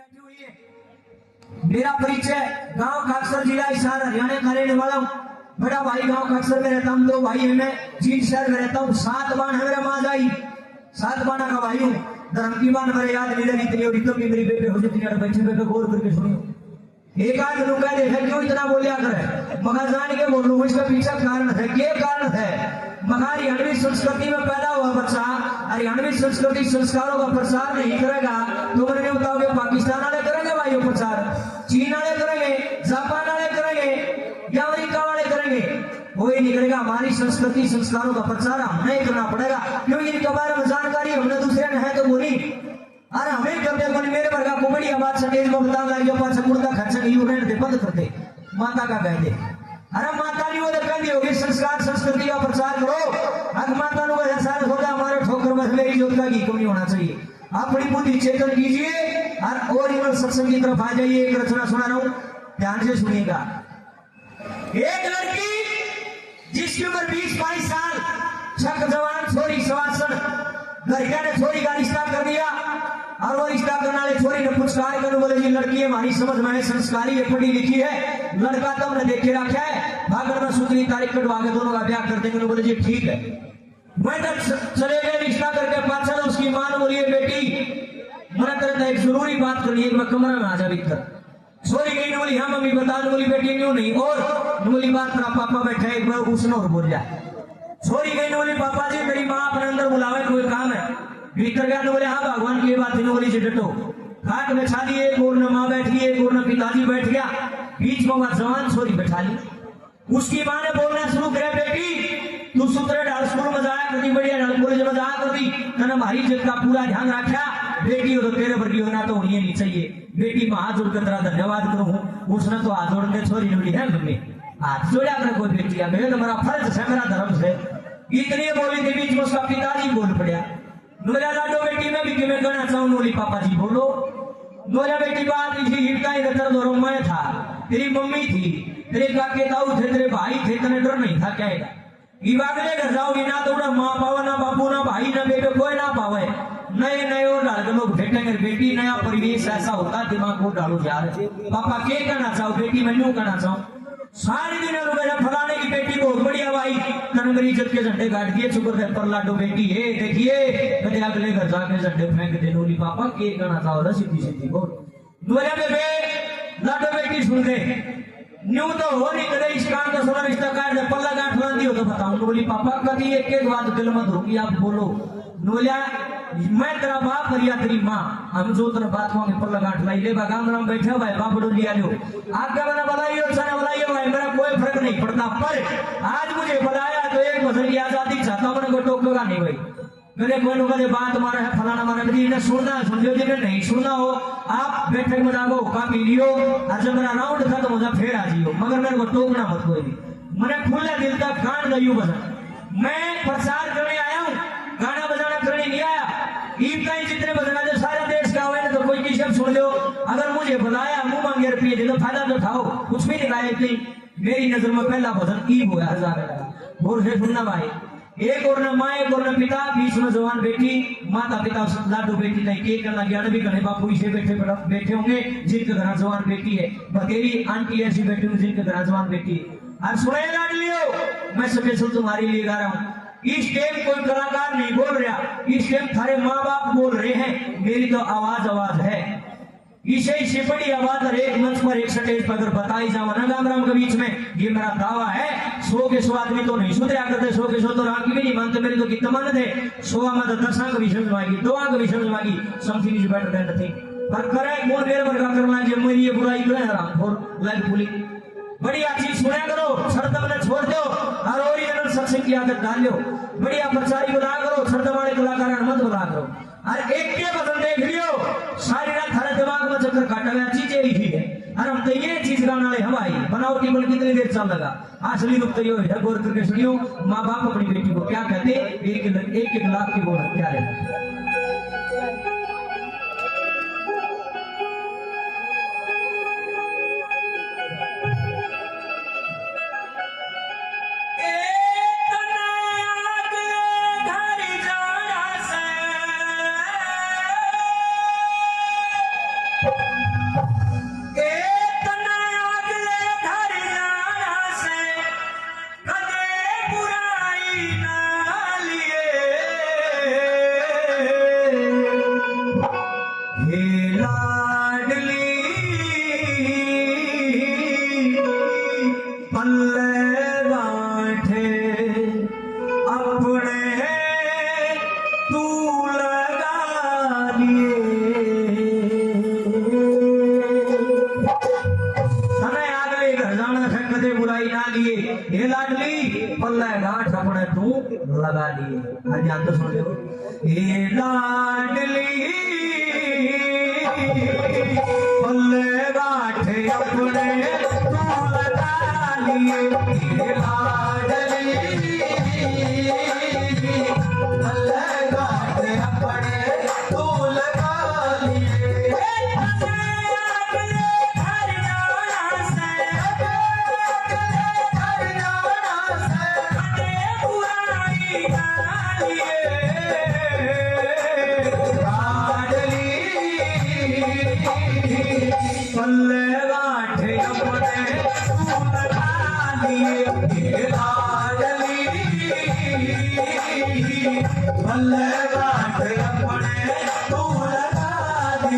बैठी हुई है। मेरा परिचय गांव काक्सर जिला हिसार हरियाणा का रहने वाला हूँ। बड़ा भाई गांव काक्सर में रहता हूँ। दो भाई है, मैं जींद शहर में रहता हूँ। 7 बाण है मेरा माँ जाई, 7 बाणा का भाई हूँ। धर्म की बात मेरे याद नहीं लगी इतनी, और इतनी मेरी बेबे हो जाती है। बच्चे बेबे गौर करके सुनियो। एक आध लोग कह देखा क्यों इतना बोलिया करे, मगर जान के बोल रहा हूँ इसका पीछे कारण है। क्या कारण है? मगर हरियाणवी संस्कृति में पैदा हुआ बच्चा हरियाणवी संस्कृति संस्कारों का प्रसार नहीं करेगा तो मैंने बताओगे पाकिस्तान वाले करेंगे भाइयों प्रचार, चीन वाले करेंगे, जापान वाले करेंगे या अमेरिका वाले करेंगे, कोई नहीं करेगा। हमारी संस्कृति संस्कारों का प्रचार हमें करना पड़ेगा, क्योंकि इनके बारे में जानकारी हमने दूसरे ने है तो बोली। अरे हमें करते बोली मेरे वर्गा को बड़ी आवाज से तेज में बताने लगी, पास मुर्दा खर्च नहीं उड़ने दे, बंद करते माता का कहते। अरे माता नहीं वो कहती होगी संस्कार संस्कृति का प्रचार करो। अगर माता लोग एहसास होगा हमारे ठोकर मसले योजना की कमी होना चाहिए। अपनी बुद्धि चेतन कीजिए और इवन सत्संग की तरफ आ जाइए। एक रचना सुना रहा हूं, ध्यान से सुनिएगा। एक लड़की जिसकी उम्र 20-22 साल, छक जवान छोरी सवासन, लड़किया ने छोरी का रिश्ता कर दिया और वो रिश्ता करने वाले छोरी ने पुरस्कार कर बोले जी लड़की हमारी समझ में संस्कारी है, पढ़ी लिखी है, लड़का तो हमने देख के रखा है, भागड़ में सूचनी तारीख कटवा के दोनों का ब्याह कर देंगे। बोले जी ठीक है। मैं तक चले गए रिश्ता करके पाछा, उसकी मां ने बोली बेटी मना करता एक जरूरी बात करनी है, मैं कमरा में आ जा भीतर। छोरी गई ने बोली हाँ मम्मी बता दो। बोली बेटी क्यों नहीं, और बोली बात तेरा पापा बैठा एक बार उसने और बोल जाए। छोरी गई ने बोली पापा जी मेरी माँ अपने अंदर बुलावे कोई काम है। भीतर गया बोले हाँ भगवान की बात नहीं। बोली डटो। खाट बिछा दी, एक और न माँ बैठी, एक और न पिताजी बैठ गया, बीच में वह जवान छोरी बैठा ली। उसकी माँ ने बोलना शुरू किया बेटी तू सूत्र डाल स्कूल में जाया करती, बढ़िया डाल कॉलेज में जाया करती, मैंने हमारी इज्जत का पूरा ध्यान रखा। बेटी हो तो तेरे वर्गी होना तो होनी नहीं चाहिए। बेटी में हाथ जोड़कर तेरा धन्यवाद करूँ। उसने तो हाथ जोड़ के छोरी बोली है मम्मी हाथ जोड़ा कर कोई बेटी है, मेरे तो मेरा फर्ज है, मेरा धर्म है। इतनी बोली थी बीच में उसका पिताजी बोल पड़ा। नोरा लाडो बेटी में भी कि मैं कहना चाहूँ। बोली पापा जी बोलो। नोरा बेटी बात थी हिड़का ही दर दोनों मैं था, तेरी मम्मी थी, तेरे काके ताऊ थे, तेरे भाई थे, तेने डर नहीं था क्या इवागले घर जाओगी ना तो माँ पावा ना बापू ना भाई ना बेटे कोई ना पावे। नए नए और डाल के लोग भेटेंगे। बेटी नया परिवेश ऐसा होता दिमाग को डालो यार। पापा क्या कहना चाहो बेटी मैं यूं कहना चाहूँ। सारे दिन फलाने की बेटी बहुत बढ़िया भाई तन मेरी इज्जत के झंडे काट दिए, शुक्र है पर लाडो बेटी है देखिए कदे अगले घर जाके झंडे फेंक दे। बोली पापा क्या कहना चाहो सीधी सीधी बोल। बोले बेबे लाडो बेटी सुन दे न्यू तो हो नहीं कदे इस काम का सुना रिश्ता काट दे, पल्ला गांठ बांधी हो तो बताऊं। बोली पापा कभी एक एक बात दिल मत रुकी आप बोलो। बोलिया मैं तेरा बाप करिया तेरी माँ, हम जो तेरा बात को पल्ला गांठ लाई ले गांव में बैठे हुआ है बाप लिया लो आगे मैंने बुलाइयो sana बुलाइयो भाई मेरा कोई फर्क नहीं पड़ता। पर आज मुझे बुलाया तो एक भजन की आजादी चाहता मैंने कोई टोकेगा नहीं भाई। मेरे कोई लोगों ने बात मारा है फलाना मारा इन्हें सुनना समझो जिन्हें नहीं सुनना हो आप बैठक में जाओ का पी लियो और जब मेरा राउंड खत्म हो जाए फिर आ जियो, मगर मेरे को टोकना मत कोई भी। मैंने खुले दिल तक कान गयू भजन मैं प्रचार करने आया हूँ, गाना बजाना करने नहीं आया। ईद का जितने बजना जो सारे देश का हुआ तो कोई किसी सुन लो। अगर मुझे बुलाया मुंह मांगे रुपये दे तो फायदा तो उठाओ, कुछ भी नहीं गायब नहीं। मेरी नजर में पहला भजन ईद हुआ 1000 का बोल से सुनना भाई। एक और न माँ एक और न पिता, बीच में जवान बेटी, माता पिता लाडो बेटी नहीं के करना ज्ञान भी करने बापू इसे बैठे होंगे जिनके घर जवान बेटी है, बतेरी आंटी ऐसी बैठी हुई जिनके घर जवान बेटी है। और सुने लाडलियो मैं स्पेशल तुम्हारे लिए गा रहा हूँ। इस टाइम कोई कलाकार नहीं बोल रहा, इस टाइम थारे माँ बाप बोल रहे हैं, मेरी तो आवाज है। इसे बड़ी आवाज और एक मंच पर एक स्टेज पर अगर बताई जाओ ना गाम राम के बीच में, ये मेरा दावा है 100 के 100 आदमी तो नहीं सुधरा करते, 100 के 100 तो राम की भी नहीं मानते। मेरी तो कितना मानत है 100 में 10 का भी समझ मांगी 2 का भी समझ मांगी something is better than nothing. पर करे कौन मेरे वर्गा करना जो मेरी ये बुराई करे हराम और लाइक पुली बढ़िया चीज सुना करो, शर्त मैंने छोड़ दो और ओरिजिनल सत्संग की आदत डाल लो। बढ़िया प्रचारी बुला करो, शर्त वाले कलाकार मत बुला करो। और एक के बदल देख लियो सारी रात थारे दिमाग में चक्कर काटा गया चीजें ही है। और हम तो ये चीज गाने वाले हमारी बनाओ टेबल कितनी देर चल लगा। असली रुक तो है गौर करके सुनियो। माँ बाप अपनी बेटी को क्या कहते, एक लाख की बोल क्या है। लगा लिए ध्यान तो सुन लो ये लाडली पल्ले गाठे अपने तू लगा लिए ये लाडली पल्ले गाठे अपने तू लगा लिए पल्ले गाठे अपने तू लगा लिए लाडली पल्ले गाठे अपने तू लगा दिए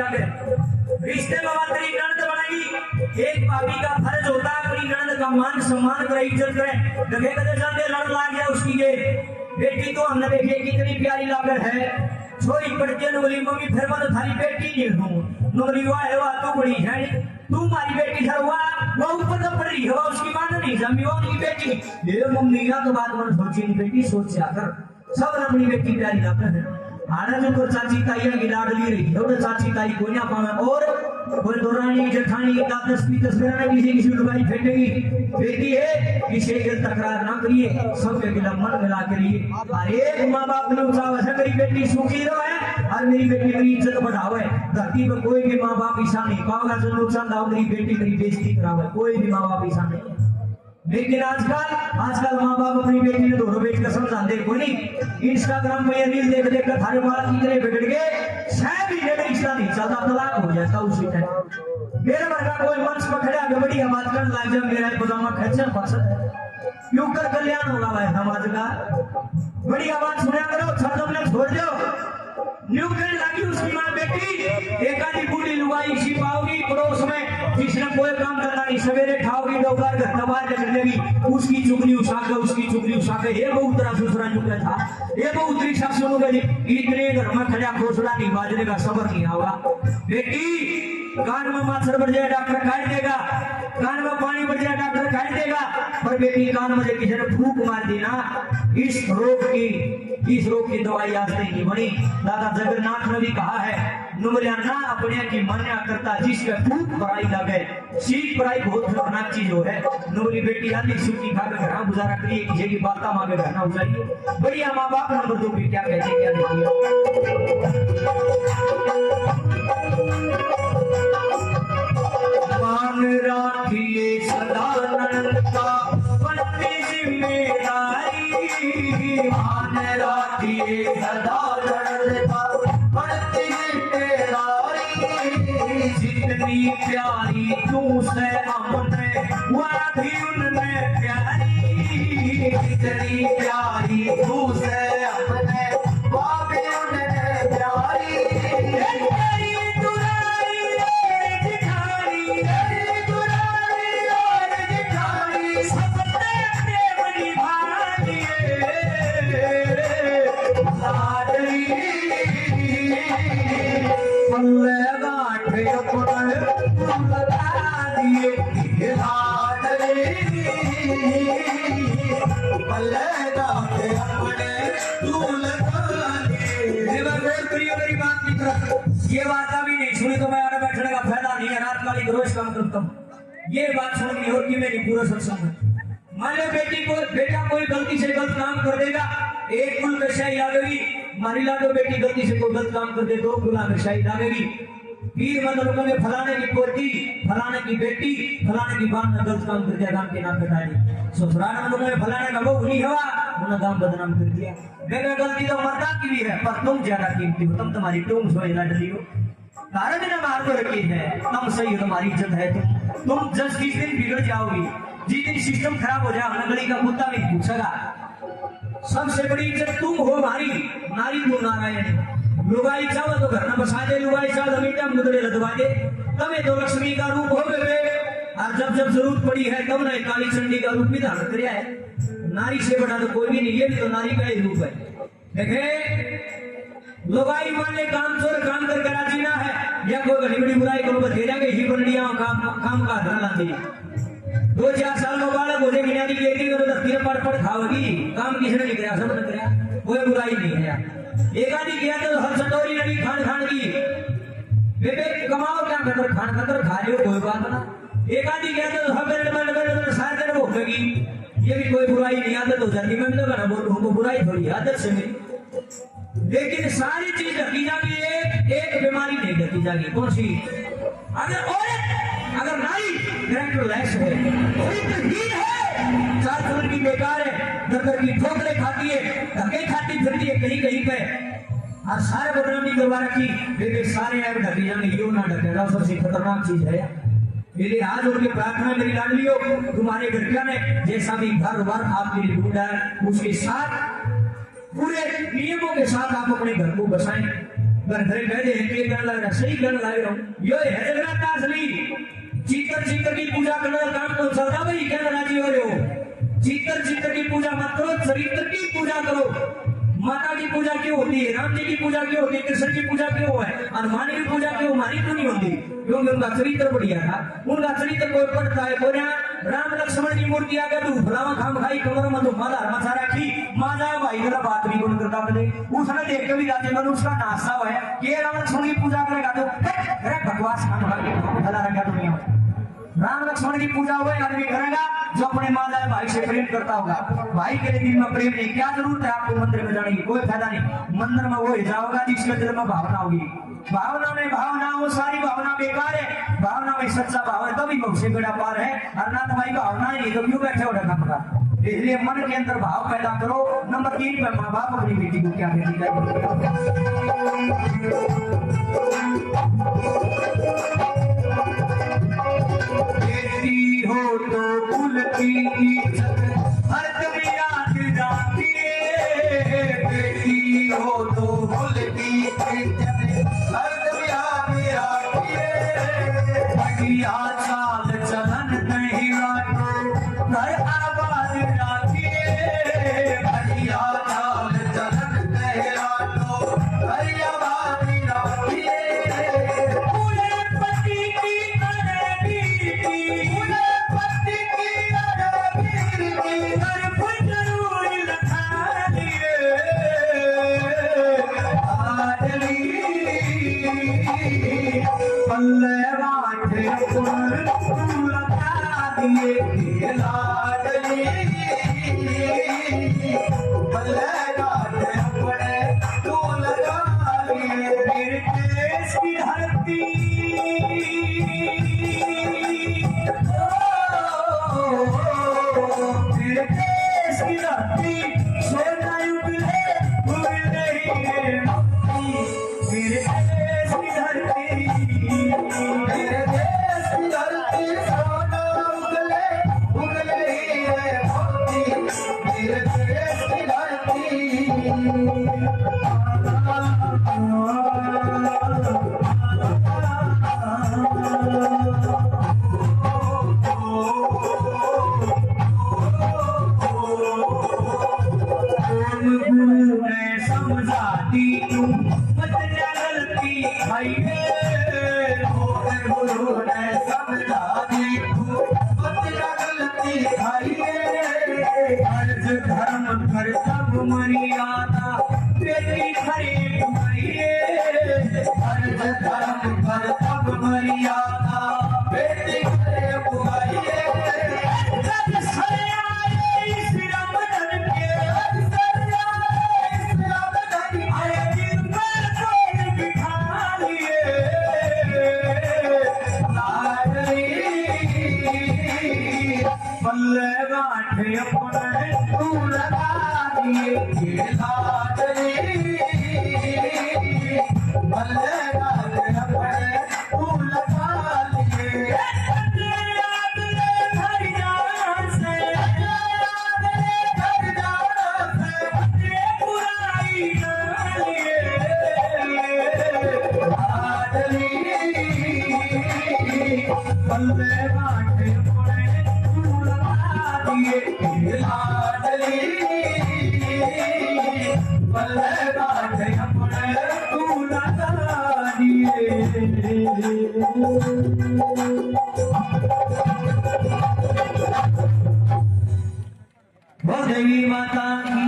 रिश्ते में तेरी ननद बनेगी। एक भाभी का फर्ज होता है अपनी ननद का मान सम्मान करे, इज्जत करे। लगे कदे जाने लड़ लाग गया उसकी ये बेटी तो हमने देखी कितनी प्यारी लागत है। छोरी पड़ती है बोली मम्मी फिर मैं तो थारी बेटी नहीं हूँ नौकरी हुआ है वह तो बड़ी है तू मारी बेटी सर हुआ वो ऊपर तो पड़ रही है उसकी मान नहीं जमी वो उनकी बेटी ये मम्मी का तो बात मैंने सोची नहीं बेटी सोच कर सब अपनी बेटी प्यारी लागत है। आनंद को चाची ताई की लाडली रही है चाची ताई को ना पावे और कोई दौरानी जेठानी का तस्वीर में किसी लुगाई फेंटेगी बेटी है किसी के तकरार ना करिए सबके खिलाफ मन मिला करिए। और एक माँ बाप ने चाहे से मेरी बेटी सुखी रहे और मेरी बेटी मेरी इज्जत बढ़ावे। धरती पर कोई भी माँ बाप ऐसा नहीं पाओगा जो नुकसान दाव मेरी बेटी मेरी बेइज्जती करावे कोई भी माँ बाप ऐसा नहीं। लेकिन आजकल माँ बाप अपनी बेटी ने दोनों बेटी का समझाते कोई नहीं। इंस्टाग्राम में रील देख देख कर थारे बाल की तरह बिगड़ गए शायद ही रिश्ता नहीं चलता तलाक हो जाता उसी टाइम। मेरे घर का कोई मंच पर खड़े आगे बड़ी आवाज कर लग जाए मेरा पजामा खींचा पसंद यूं कर कल्याण होगा भाई समाज का। बड़ी आवाज सुना करो छत में छोड़ दो न्यू करने लगी उसकी माँ बेटी एक आधी बूढ़ी लुगाई छिपाओगी पड़ोस में जिसने कोई काम करना नहीं सवेरे खाओगी दोपहर का तबार लगेगी उसकी चुगली उठा के ये बहुत तरह दूसरा चुका था ये बहुत रिक्शा सुनो गई इतने घर में खड़ा खोसड़ा नहीं बाजने का सबर नहीं होगा। बेटी कान में माछर बढ़ जाए डॉक्टर काट देगा कान में पानी बढ़ जाए डॉक्टर काट देगा पर बेटी कान में किसी ने फूंक मार दी ना इस रोग की दवाई आज तक नहीं बनी। दादा जगन्नाथ ने भी कहा है नुमलिया ना अपने की मान्या करता जिसका खूब पढ़ाई लगे सीख पढ़ाई बहुत खतरनाक चीज हो है। नुमली बेटी आदि सुखी खाकर घर गुजारा करिए किसी की बात मांगे घर ना उजाइए। बढ़िया माँ बाप नंबर 2 पे क्या कहते क्या देखिए। मान राखिए सदा नंद का बनती जिम्मेदारी। मान राखिए सदा नंद का बनती जिम्मेदारी। जितनी प्यारी तू से हमने वह भी उनमें प्यारी। जितनी प्यारी तू से हमने वह भी उनमें प्यारी। ये बात अभी नहीं सुनी तो मैं आगे बैठने का फायदा नहीं है। रात वाली रोज काम करता हूँ। ये बात सुननी होगी मेरी पूरा सत्संग में। मान लो बेटा कोई गलती से गलत काम कर देगा, एक गुल में शाही लागेगी। मानी ला दो बेटी गलती से कोई गलत काम कर दे 2 गुना में शाही लागेगी। पीर मतलब में फलाने की पोती, फलाने की बेटी, फलाने की बात में गलत काम कर दिया, काम के नाम कटाई। ससुराल में फलाने का वो नहीं हुआ, उन्होंने काम बदनाम कर दिया। मेरा गलती तो मर्दा की भी है, पर तुम ज्यादा कीमती हो, तुम तुम्हारी टूम सोए ना डली हो। कारण ने मार को रखी है, तुम सही हो, तुम्हारी इज्जत है। तुम जिस दिन बिगड़ जाओगी, जिस दिन सिस्टम खराब हो जाए, गली का कुत्ता भी पूछेगा। सबसे बड़ी इज्जत तुम हो हमारी, नारी तू नारायण। लुगाई चाहो तो घर में बसा दे, लुगाई चाहो तो मीठा मुदड़े लदवा दे। तब तो लक्ष्मी का रूप हो गए। और जब जब जरूरत पड़ी है तब ना काली चंडी का रूप भी धारण कर है। नारी से बड़ा तो कोई भी नहीं, ये भी तो नारी का ही रूप है। देखे लुगाई मान ले काम चोर काम करके राजी ना है, या कोई घड़ी बड़ी बुराई करो बथेरा के ही बंडिया काम का धन लाती है। 2-4 साल में बालक हो जाएगी, नारी की धरती पड़ खाओगी। काम किसी ने नहीं कराया, सब ने कराया, कोई बुराई नहीं है यार। एक आदि किया तो हर सटोरी लगी खान की, बेबे कमाओ क्या खतर खान खतर खा रहे हो, कोई बात ना। एक आदि किया तो हर सारे दिन भूख लगी, ये भी कोई बुराई नहीं, आदत हो जाती। मैं तो कहना बोलूँ हमको बुराई थोड़ी आदत से मेरी। लेकिन सारी चीज ढकी जागी, एक बीमारी नहीं ढकी जागी। कौन सी? अगर नारी कैरेक्टरलेस है, चरित्रहीन है, 4 कलर की बेकार है, दर की ठोकरें खाती है, धक्के खाती फिरती है कहीं कहीं पे, और सारे बदनामी करवा रखी। बेबे सारे ऐप ढकी जाएंगे, यो ना ढकेगा, सबसे खतरनाक चीज है। मेरी आज उनकी प्रार्थना मेरी लाडलियों, तुम्हारे घर क्या में जैसा भी घर बार आपके लिए ढूंढा है, उसके साथ पूरे नियमों के साथ आप अपने घर को बसाएं। घर घरे कह दे कहने लग रहा, सही कहने लग रहा हूँ, यो है जगन्नाथ दास ली चीतर की पूजा करने का काम तो चलता भाई, क्या राजी हो रहे हो? चीतर की पूजा मत करो, चरित्र की पूजा करो। माता की पूजा क्यों होती है, राम जी की पूजा क्यों होती है, कृष्ण की पूजा क्यों है, हनुमान की पूजा क्यों हमारी क्यों नहीं होती? क्योंकि उनका चरित्र बढ़िया था। उनका चरित्र कोई पढ़ता है बोला राम लक्ष्मण की मूर्ति आ गया, तू फलावा खाम खाई कमर में तो माला मचा रखी, माँ जाए भाई मेरा बात भी कौन करता बने। उसने देख के भी जाते मन उसका नाश्ता हुआ है, ये राम लक्ष्मण की पूजा करेगा तो बकवास खान खा के फैला रखा दुनिया में। राम लक्ष्मण की पूजा हुए आदमी करेगा जो अपने माँ जाए भाई से प्रेम करता होगा। भाई के लिए दिल में प्रेम नहीं, क्या जरूरत है आपको मंदिर में जाने की? कोई फायदा नहीं। मंदिर में वो जाओगा जिसके दिल में भावना होगी। भावना में भावना हो, सारी भावना बेकार है। भावना में सच्चा भाव है तभी मुझसे बेड़ा पार है। अरनाथ भाई भावना नहीं तो क्यों बैठे हो ढका मका? इसलिए मन के अंदर भाव पैदा करो। नंबर 3 पे माँ बाप अपनी बेटी को क्या कहती हो तो कुल की इज्जत हरदम याद रखिए। बेटी हो तो कुल की इज्जत हरदम याद रखिए। बढ़िया चाल चलन नहीं बाटो घर आबाद रखिए। बढ़िया चाल चलन नहीं बाटो घर आबाद रखिए। पूरे पति की दिए के लाडली बल्ले गाते अपने तू लगा लिए मेरे देश की धरती मेरे देश की धरती सोना उगले भूल नहीं है मेरे देश की धरती मेरे देश की धरती सोना उगले भूल नहीं है मेरे देश की समझा दी तू मत गलती भाई गुरु ने समझा दी तू मत गलती भाई अर्ज धर्म कर सब मर्यादा तेरी खरी भाई अर्ज धर्म कर सब मर्यादा बेटी खरे बुआई बल्ले गांठे अपने तू लगा दिए के लाडली बल्ले गांठे अपने तू लगा दिए याद ले घर जान से याद ले घर जान से ये बुराई ना लिए लाडली बल्ले गांठे लाडली बल्ले गांठे अपने तू लगा दिए बोल देवी माता की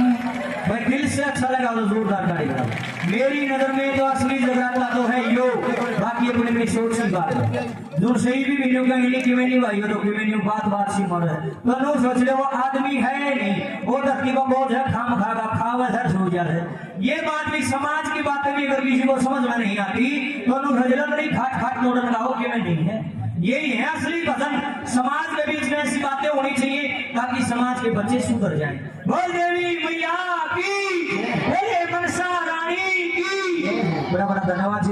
भाई दिल से अच्छा लगा तो जोरदार ताली बजाओ। मेरी नजर में तो असली जगराता तो है यो बाकी अपने में सोच सी बात है जो सही भी वीडियो का इन्हीं की नहीं भाई तो कि मैंने बात सी मर है तो नो सोच ले वो आदमी है नहीं वो धरती को बोझ है खाम खागा खावा धर सो जा है ये बात भी समाज की बातें भी अगर किसी को समझ में नहीं आती तो नो हजरत नहीं खाट खाट नोटन गाओ कि मैं नहीं है यही है असली भजन समाज के बीच में ऐसी बातें होनी चाहिए ताकि समाज के बच्चे सुधर जाएं। बोल देवी मैया की, बोले मनसा रानी की। बड़ा बड़ा धन्यवाद।